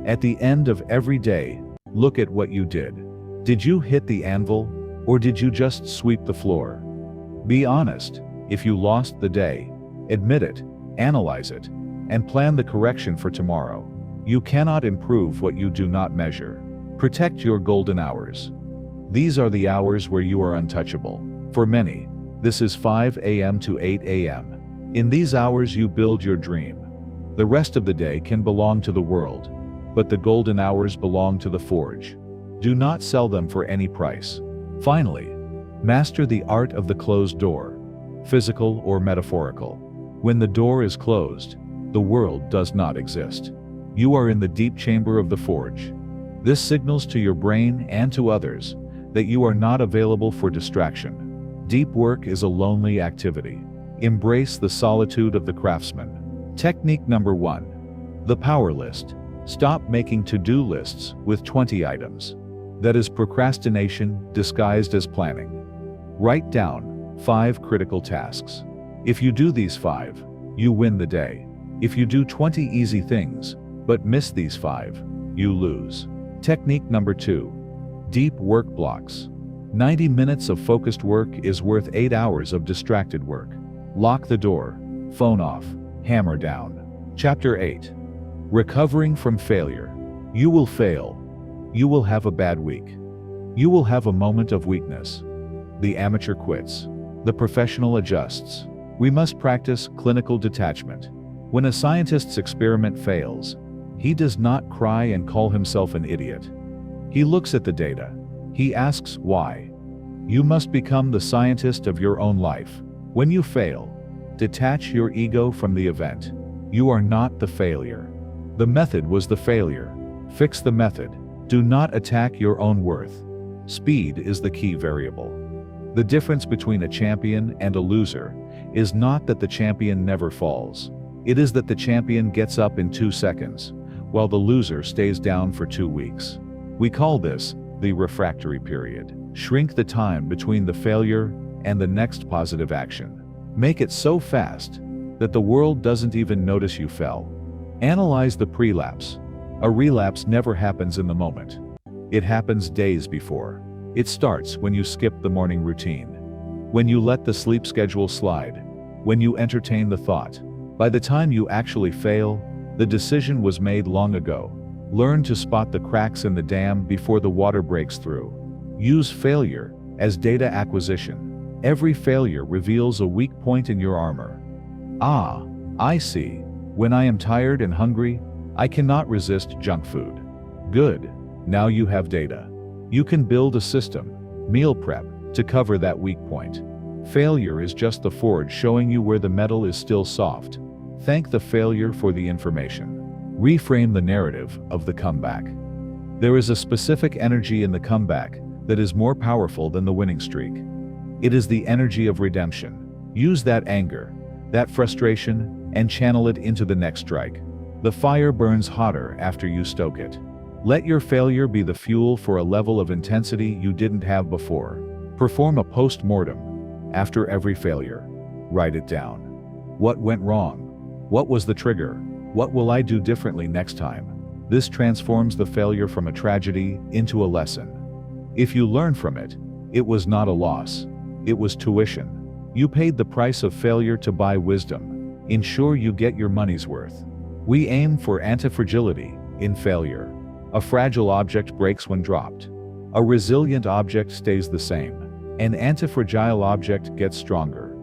[SPEAKER 1] At the end of every day, look at what you did. Did you hit the anvil, or did you just sweep the floor? Be honest. If you lost the day, admit it, analyze it, and plan the correction for tomorrow. You cannot improve what you do not measure. Protect your golden hours. These are the hours where you are untouchable. For many, this is 5 a.m. to 8 a.m. In these hours you build your dream. The rest of the day can belong to the world, but the golden hours belong to the forge. Do not sell them for any price. Finally, master the art of the closed door, physical or metaphorical. When the door is closed, the world does not exist. You are in the deep chamber of the forge. This signals to your brain and to others that you are not available for distraction. Deep work is a lonely activity. Embrace the solitude of the craftsman. Technique number 1. The power list. Stop making to-do lists with 20 items. That is procrastination disguised as planning. Write down 5 critical tasks. If you do these 5, you win the day. If you do 20 easy things, but miss these 5, you lose. Technique number 2. Deep work blocks. 90 minutes of focused work is worth 8 hours of distracted work. Lock the door, phone off, hammer down. Chapter 8. Recovering from failure. You will fail. You will have a bad week. You will have a moment of weakness. The amateur quits. The professional adjusts. We must practice clinical detachment. When a scientist's experiment fails, he does not cry and call himself an idiot. He looks at the data. He asks why. You must become the scientist of your own life. When you fail, detach your ego from the event. You are not the failure. The method was the failure. Fix the method. Do not attack your own worth. Speed is the key variable. The difference between a champion and a loser is not that the champion never falls. It is that the champion gets up in 2 seconds, while the loser stays down for 2 weeks. We call this the refractory period. Shrink the time between the failure and the next positive action. Make it so fast that the world doesn't even notice you fell. Analyze the prelapse. A relapse never happens in the moment. It happens days before. It starts when you skip the morning routine, when you let the sleep schedule slide, when you entertain the thought. By the time you actually fail, the decision was made long ago. Learn to spot the cracks in the dam before the water breaks through. Use failure as data acquisition. Every failure reveals a weak point in your armor. Ah, I see. When I am tired and hungry, I cannot resist junk food. Good. Now you have data. You can build a system, meal prep, to cover that weak point. Failure is just the forge showing you where the metal is still soft. Thank the failure for the information. Reframe the narrative of the comeback. There is a specific energy in the comeback that is more powerful than the winning streak. It is the energy of redemption. Use that anger, that frustration, and channel it into the next strike. The fire burns hotter after you stoke it. Let your failure be the fuel for a level of intensity you didn't have before. Perform a post-mortem after every failure. Write it down. What went wrong? What was the trigger? What will I do differently next time? This transforms the failure from a tragedy into a lesson. If you learn from it, it was not a loss. It was tuition. You paid the price of failure to buy wisdom. ensure you get your money's worth. We aim for anti-fragility in failure. A fragile object breaks when dropped. A resilient object stays the same. An anti-fragile object gets stronger.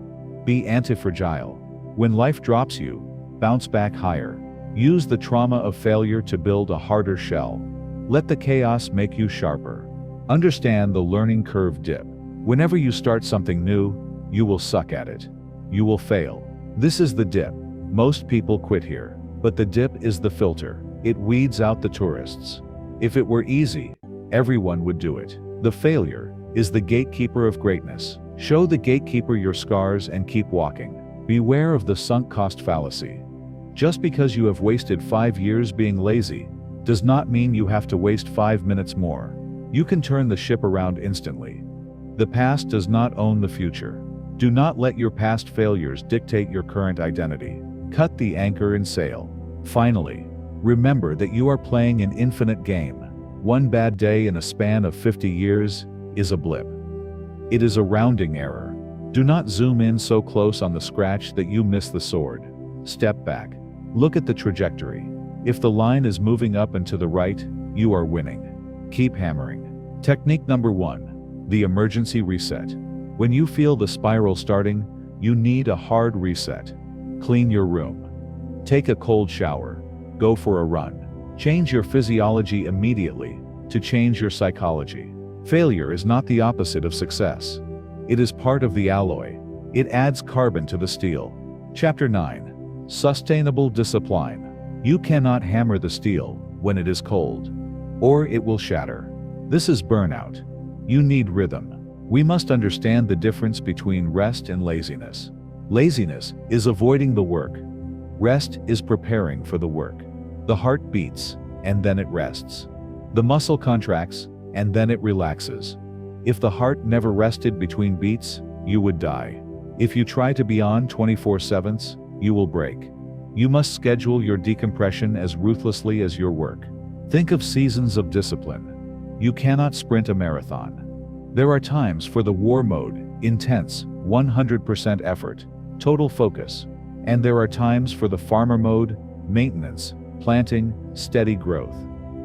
[SPEAKER 1] Be anti-fragile. When life drops you, bounce back higher. Use the trauma of failure to build a harder shell. Let the chaos make you sharper. Understand the learning curve dip. Whenever you start something new, you will suck at it. You will fail. This is the dip. Most people quit here. But the dip is the filter. It weeds out the tourists. If it were easy, everyone would do it. The failure is the gatekeeper of greatness. Show the gatekeeper your scars and keep walking. Beware of the sunk cost fallacy. Just because you have wasted 5 years being lazy, does not mean you have to waste 5 minutes more. You can turn the ship around instantly. The past does not own the future. Do not let your past failures dictate your current identity. Cut the anchor and sail. Finally, remember that you are playing an infinite game. One bad day in a span of 50 years is a blip. It is a rounding error. Do not zoom in so close on the scratch that you miss the sword. Step back. Look at the trajectory. If the line is moving up and to the right, you are winning. Keep hammering. Technique number 1. The emergency reset. When you feel the spiral starting, you need a hard reset. Clean your room. Take a cold shower. Go for a run. Change your physiology immediately to change your psychology. Failure is not the opposite of success. It is part of the alloy. It adds carbon to the steel. Chapter 9. Sustainable discipline. You cannot hammer the steel when it is cold, or it will shatter. This is burnout. You need rhythm. We must understand the difference between rest and laziness. Laziness is avoiding the work. Rest is preparing for the work. The heart beats, and then it rests. The muscle contracts, and then it relaxes. If the heart never rested between beats, you would die. If you try to be on 24/7, you will break. You must schedule your decompression as ruthlessly as your work. Think of seasons of discipline. You cannot sprint a marathon. There are times for the war mode, intense, 100% effort, total focus. And there are times for the farmer mode, maintenance, planting, steady growth.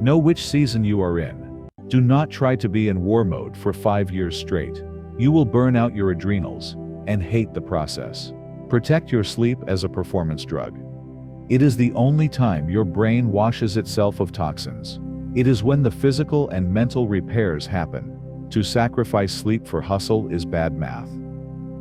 [SPEAKER 1] Know which season you are in. Do not try to be in war mode for 5 years straight. You will burn out your adrenals and hate the process. Protect your sleep as a performance drug. It is the only time your brain washes itself of toxins. It is when the physical and mental repairs happen. To sacrifice sleep for hustle is bad math.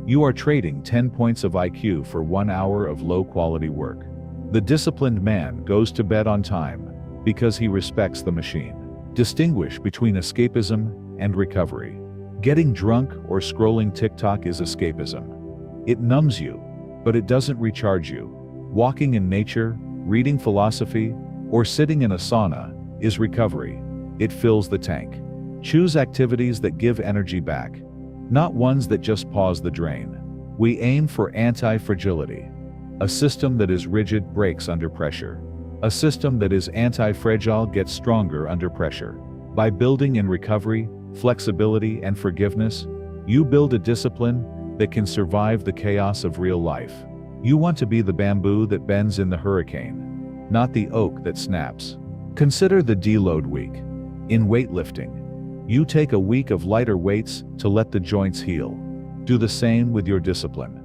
[SPEAKER 1] You are trading 10 points of IQ for 1 hour of low-quality work. The disciplined man goes to bed on time because he respects the machine. Distinguish between escapism and recovery. Getting drunk or scrolling TikTok is escapism. It numbs you, but it doesn't recharge you. Walking in nature, reading philosophy, or sitting in a sauna is recovery. It fills the tank. Choose activities that give energy back, not ones that just pause the drain. We aim for anti-fragility. A system that is rigid breaks under pressure. A system that is anti-fragile gets stronger under pressure. By building in recovery, flexibility, and forgiveness, you build a discipline that can survive the chaos of real life. You want to be the bamboo that bends in the hurricane, not the oak that snaps. Consider the deload week. In weightlifting, you take a week of lighter weights to let the joints heal. Do the same with your discipline.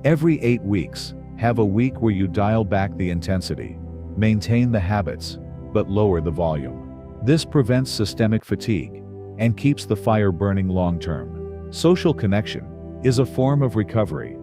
[SPEAKER 1] Every 8 weeks, have a week where you dial back the intensity, maintain the habits, but lower the volume. This prevents systemic fatigue and keeps the fire burning long-term. Social connection is a form of recovery.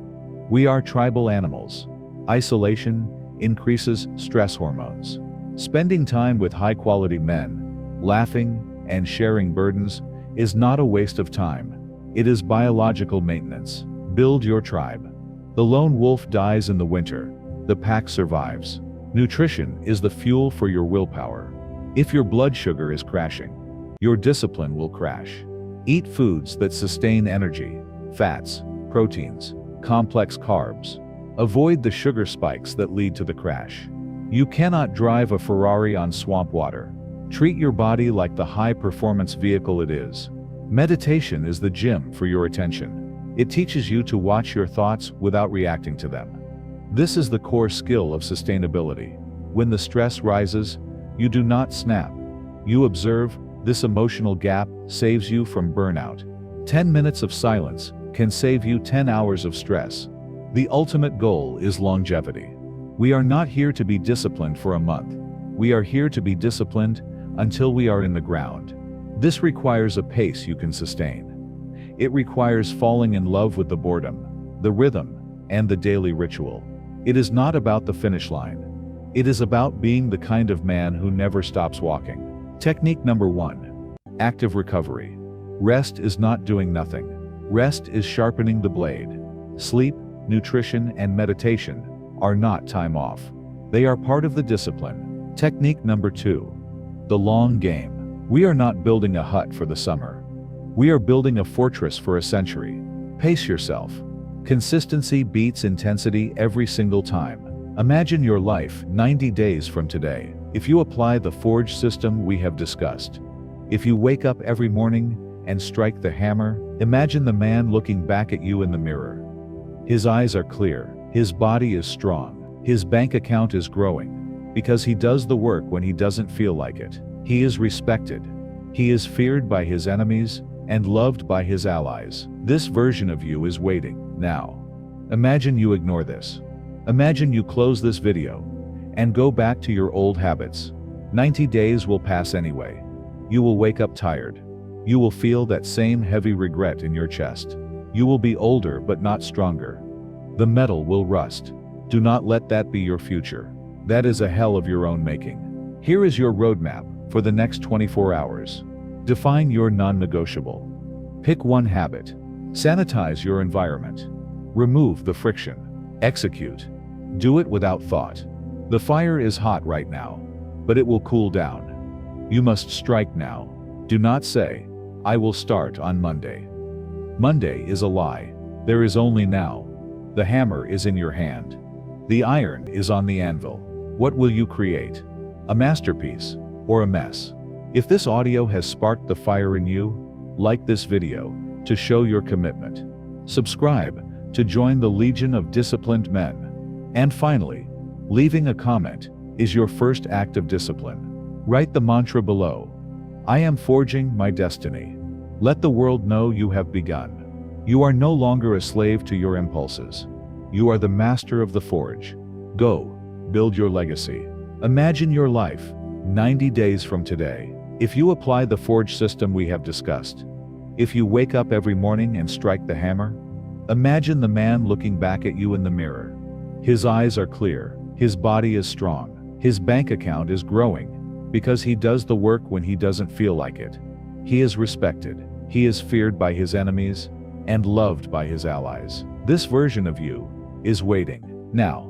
[SPEAKER 1] We are tribal animals. Isolation increases stress hormones. Spending time with high-quality men, laughing, and sharing burdens is not a waste of time. It is biological maintenance. Build your tribe. The lone wolf dies in the winter. The pack survives. Nutrition is the fuel for your willpower. If your blood sugar is crashing, your discipline will crash. Eat foods that sustain energy, fats, proteins, complex carbs. Avoid the sugar spikes that lead to the crash. You cannot drive a Ferrari on swamp water. Treat your body like the high-performance vehicle it is. Meditation is the gym for your attention. It teaches you to watch your thoughts without reacting to them. This is the core skill of sustainability. When the stress rises, you do not snap. You observe. This emotional gap saves you from burnout. 10 minutes of silence can save you 10 hours of stress. The ultimate goal is longevity. We are not here to be disciplined for a month. We are here to be disciplined until we are in the ground. This requires a pace you can sustain. It requires falling in love with the boredom, the rhythm, and the daily ritual. It is not about the finish line. It is about being the kind of man who never stops walking. Technique number 1. Active recovery. Rest is not doing nothing. Rest is sharpening the blade. Sleep, nutrition, and meditation are not time off. They are part of the discipline. Technique number 2. The long game. We are not building a hut for the summer. We are building a fortress for a century. Pace yourself. Consistency beats intensity every single time. Imagine your life 90 days from today. If you apply the Forge system we have discussed, if you wake up every morning and strike the hammer, imagine the man looking back at you in the mirror. His eyes are clear, his body is strong, his bank account is growing, because he does the work when he doesn't feel like it. He is respected. He is feared by his enemies and loved by his allies. This version of you is waiting. Now, imagine you ignore this. Imagine you close this video and go back to your old habits. 90 days will pass anyway. You will wake up tired. You will feel that same heavy regret in your chest. You will be older but not stronger. The metal will rust. Do not let that be your future. That is a hell of your own making. Here is your roadmap for the next 24 hours. Define your non-negotiable. Pick one habit. Sanitize your environment. Remove the friction. Execute. Do it without thought. The fire is hot right now, but it will cool down. You must strike now. Do not say, I will start on Monday. Monday is a lie. There is only now. The hammer is in your hand. The iron is on the anvil. What will you create? A masterpiece or a mess? If this audio has sparked the fire in you, like this video to show your commitment. Subscribe to join the legion of disciplined men. And finally, leaving a comment is your first act of discipline. Write the mantra below. I am forging my destiny. Let the world know you have begun. You are no longer a slave to your impulses. You are the master of the forge. Go, build your legacy. Imagine your life 90 days from today. If you apply the forge system we have discussed, if you wake up every morning and strike the hammer, imagine the man looking back at you in the mirror. His eyes are clear. His body is strong. His bank account is growing because he does the work when he doesn't feel like it. He is respected. He is feared by his enemies and loved by his allies. This version of you is waiting. Now,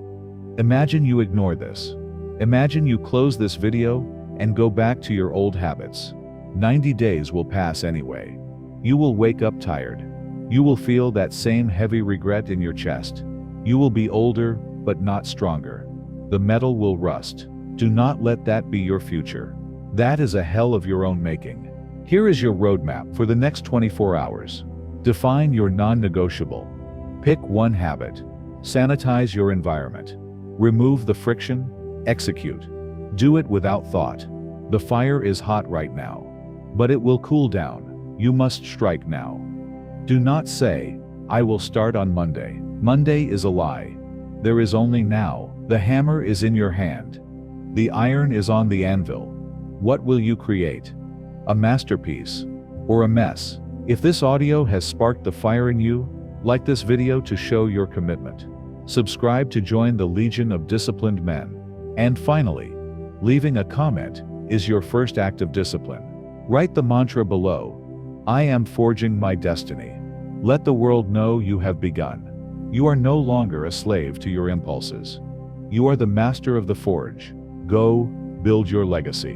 [SPEAKER 1] imagine you ignore this. Imagine you close this video and go back to your old habits. 90 days will pass anyway. You will wake up tired. You will feel that same heavy regret in your chest. You will be older, but not stronger. The metal will rust. Do not let that be your future. That is a hell of your own making. Here is your roadmap for the next 24 hours. Define your non-negotiable. Pick one habit. Sanitize your environment. Remove the friction. Execute. Do it without thought. The fire is hot right now, but it will cool down. You must strike now. Do not say, I will start on Monday. Monday is a lie. There is only now. The hammer is in your hand. The iron is on the anvil. What will you create? A masterpiece or a mess? If this audio has sparked the fire in you, like this video to show your commitment. Subscribe to join the legion of disciplined men. And finally, leaving a comment is your first act of discipline. Write the mantra below. I am forging my destiny. Let the world know you have begun. You are no longer a slave to your impulses. You are the master of the forge. Go, build your legacy.